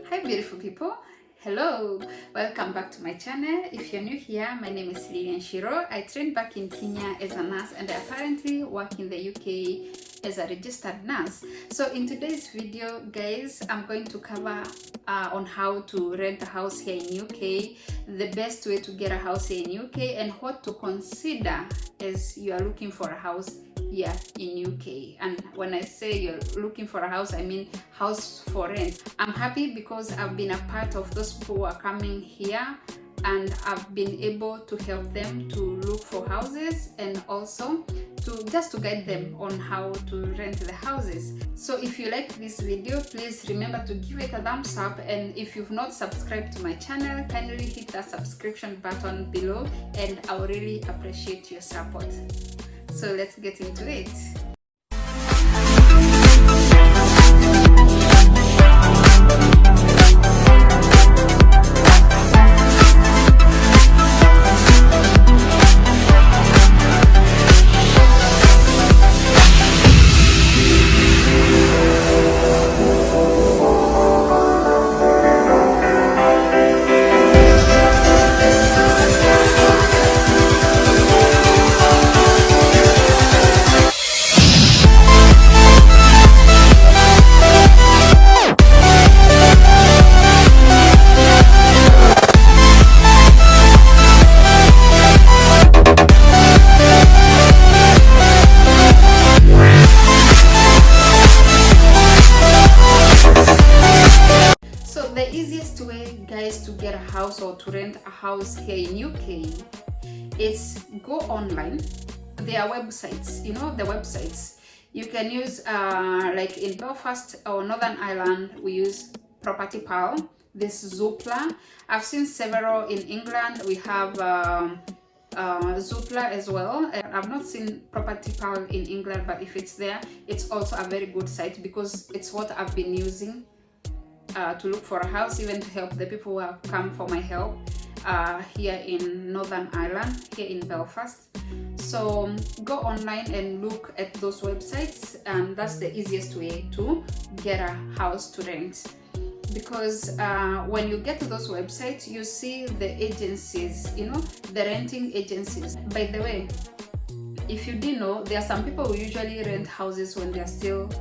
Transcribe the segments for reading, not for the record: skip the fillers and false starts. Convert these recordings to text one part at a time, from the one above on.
Hi beautiful people, hello, welcome back to my channel. If you're new here, my name is Lilian Shiru. I trained back in Kenya as a nurse and I apparently work in the UK as a registered nurse. So in today's video guys, I'm going to cover on how to rent a house here in UK, the best way to get a house here in UK, and what to consider as you are looking for a house here in UK. And when I say you're looking for a house, I mean house for rent. I'm happy because I've been a part of those people who are coming here and I've been able to help them to look for houses and also to guide them on how to rent the houses. So if you like this video, please remember to give it a thumbs up, and if you've not subscribed to my channel, kindly hit that subscription button below and I would really appreciate your support. So let's get into it. The easiest way guys to get a house or to rent a house here in UK is go online. There are websites, you know, the websites you can use, like in Belfast or Northern Ireland we use Property Pal, this Zoopla. I've seen several in England. We have Zoopla as well. I've not seen Property Pal in England, but if it's there, it's also a very good site because it's what I've been using to look for a house, even to help the people who have come for my help here in Northern Ireland, here in Belfast. So go online and look at those websites, and that's the easiest way to get a house to rent. Because when you get to those websites, you see the agencies, you know, the renting agencies. By the way, if you didn't know, there are some people who usually rent houses when they are still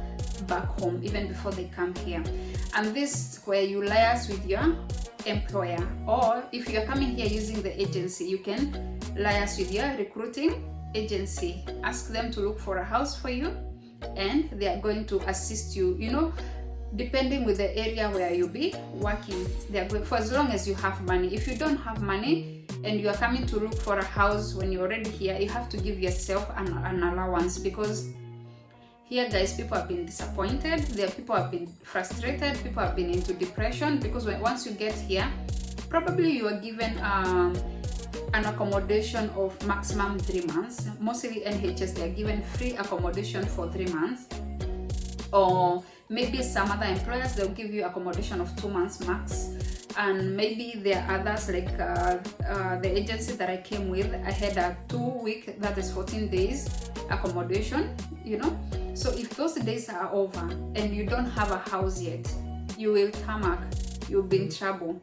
back home, even before they come here. And this where you liaise with your employer, or if you're coming here using the agency, you can liaise with your recruiting agency, ask them to look for a house for you, and they are going to assist you, you know, depending with the area where you'll be working. They are going for as long as you have money. If you don't have money and you are coming to look for a house when you're already here, you have to give yourself an allowance, because here guys, people have been disappointed, there are people have been frustrated, people have been into depression, because once you get here, probably you are given an accommodation of maximum 3 months. Mostly NHS, they are given free accommodation for 3 months, or maybe some other employers they'll give you accommodation of 2 months max. And maybe there are others like the agency that I came with, I had a 2-week, that is 14 days accommodation, you know. So if those days are over and you don't have a house yet, you will tarmac, you'll be in trouble.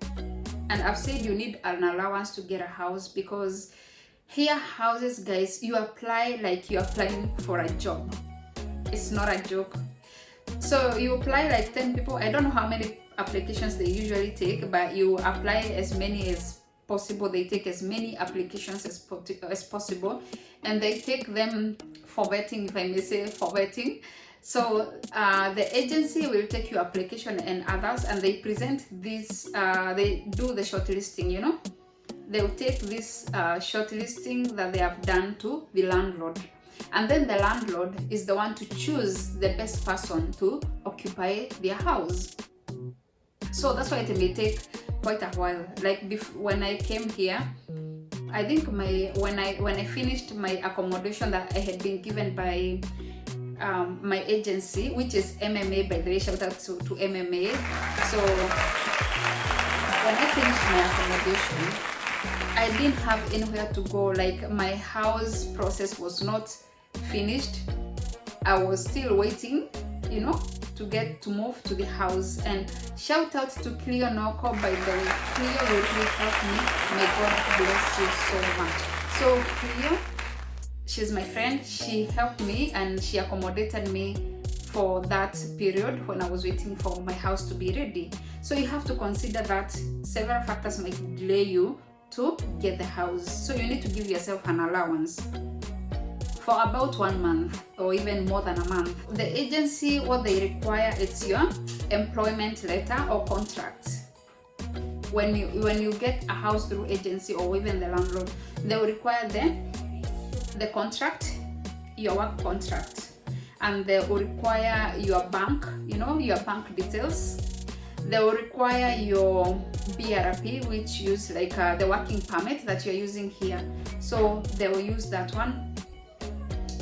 And I've said you need an allowance to get a house, because here houses guys, you apply like you're applying for a job. It's not a joke. So you apply like 10 people, I don't know how many applications they usually take, but you apply as many as possible. They take as many applications as possible, and they take them for vetting, if I may say, for vetting. So the agency will take your application and others, and they present this, they do the shortlisting, you know. They will take this shortlisting that they have done to the landlord, and then the landlord is the one to choose the best person to occupy their house. So that's why it may take quite a while. Like when I came here, I think when I finished my accommodation that I had been given by my agency, which is MMA, by the way, shout out to MMA. So when I finished my accommodation, I didn't have anywhere to go. Like my house process was not finished. I was still waiting, you know, to get to move to the house. And shout out to Cleo Noko, by the way. Cleo will really help me. May God bless you so much. So Cleo, she's my friend. She helped me and she accommodated me for that period when I was waiting for my house to be ready. So you have to consider that several factors might delay you to get the house. So you need to give yourself an allowance for about 1 month or even more than a month. The agency, what they require, it's your employment letter or contract. When you get a house through agency or even the landlord, they will require the contract, your work contract, and they will require your bank, your bank details. They will require your BRP, which use like the working permit that you're using here. So they will use that one.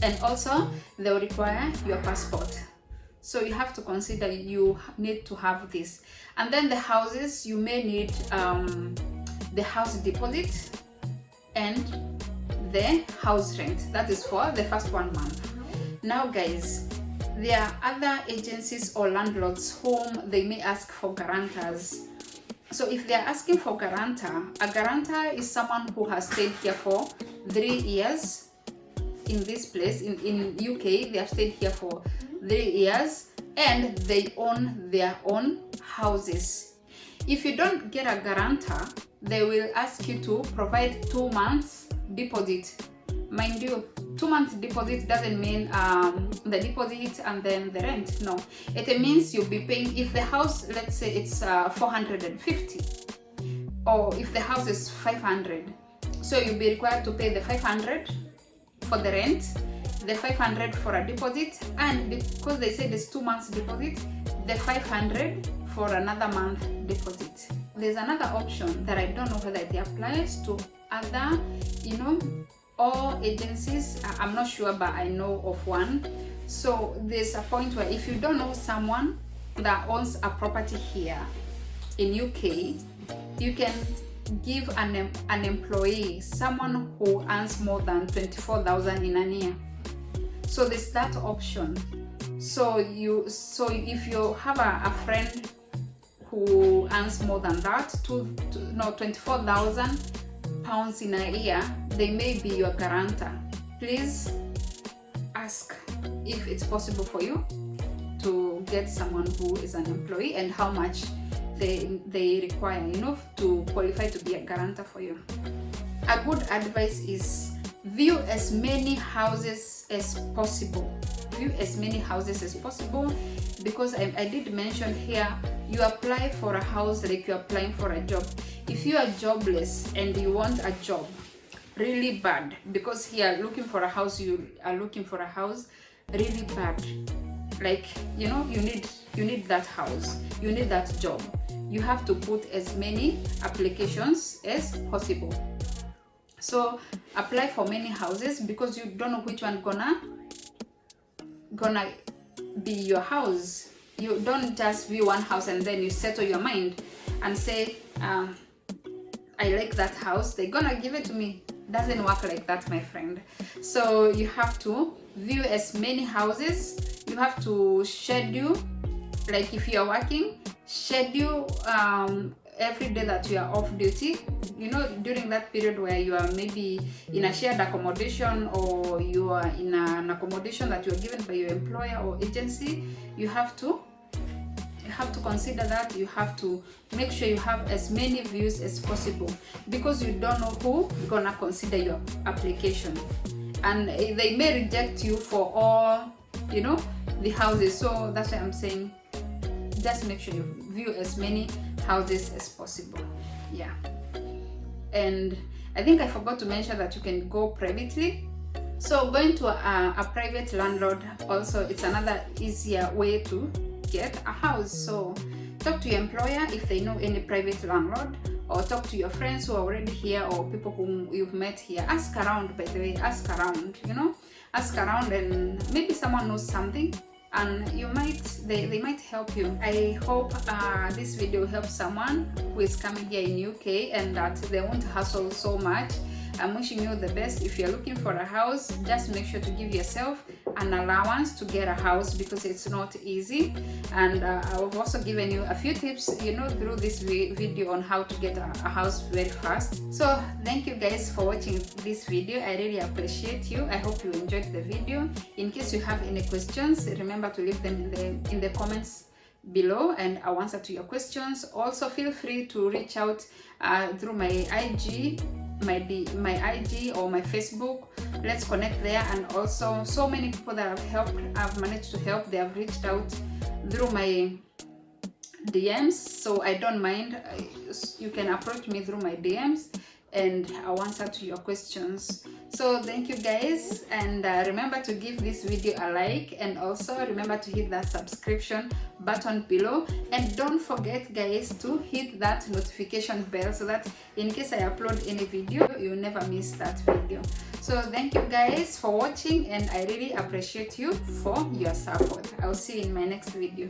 And also they will require your passport. So you have to consider you need to have this. And then the houses, you may need the house deposit and the house rent. That is for the first 1 month. Now guys, there are other agencies or landlords whom they may ask for guarantors. So if they are asking for guarantor, a guarantor is someone who has stayed here for 3 years in this place. In UK, they have stayed here for 3 years and they own their own houses. If you don't get a guarantor, they will ask you to provide 2 months deposit. Mind you, 2 months deposit doesn't mean the deposit and then the rent. No, it means you'll be paying, if the house, let's say it's 450, or if the house is 500, so you'll be required to pay the 500 for the rent, the 500 for a deposit, and because they said it's 2 months deposit, the 500 for another month deposit. There's another option that I don't know whether it applies to other, all agencies. I'm not sure, but I know of one. So there's a point where if you don't know someone that owns a property here in UK, you can give an employee, someone who earns more than 24,000 in a year. So there's that option. So if you have a friend who earns more than that, 24,000 pounds in a year, they may be your guarantor. Please ask if it's possible for you to get someone who is an employee and how much they require, to qualify to be a guarantor for you. A good advice is view as many houses as possible. View as many houses as possible, because I did mention here, you apply for a house like you're applying for a job. If you are jobless and you want a job really bad, because here looking for a house, you are looking for a house really bad, like you need that house, you need that job, you have to put as many applications as possible. So apply for many houses, because you don't know which one gonna be your house. You don't just view one house and then you settle your mind and say, I like that house, they're gonna give it to me. Doesn't work like that, my friend. So you have to view as many houses. You have to schedule, like if you are working, schedule every day that you are off duty, during that period where you are maybe in a shared accommodation, or you are in an accommodation that you are given by your employer or agency. You have to consider that. You have to make sure you have as many views as possible, because you don't know who gonna consider your application, and they may reject you for all the houses. So that's why I'm saying, just make sure you view as many houses as possible. Yeah. And I think I forgot to mention that you can go privately. So going to a private landlord also, it's another easier way to get a house. So talk to your employer if they know any private landlord, or talk to your friends who are already here, or people whom you've met here. Ask around, by the way, ask around, ask around, and maybe someone knows something, and they might help you. I hope this video helps someone who is coming here in UK, and that they won't hustle so much I'm wishing you the best. If you're looking for a house, just make sure to give yourself an allowance to get a house, because it's not easy. And I've also given you a few tips, you know, through this video on how to get a house very fast. So thank you guys for watching this video. I really appreciate you. I hope you enjoyed the video. In case you have any questions, remember to leave them in the comments below, and I'll answer to your questions. Also feel free to reach out through my IG, my IG or my Facebook. Let's connect there. And also, so many people that I've managed to help, they have reached out through my DMs, so I don't mind. You can approach me through my DMs and I'll answer to your questions. So thank you guys, and remember to give this video a like, and also remember to hit that subscription button below, and don't forget guys to hit that notification bell so that in case I upload any video, you'll never miss that video. So thank you guys for watching, and I really appreciate you for your support. I'll see you in my next video.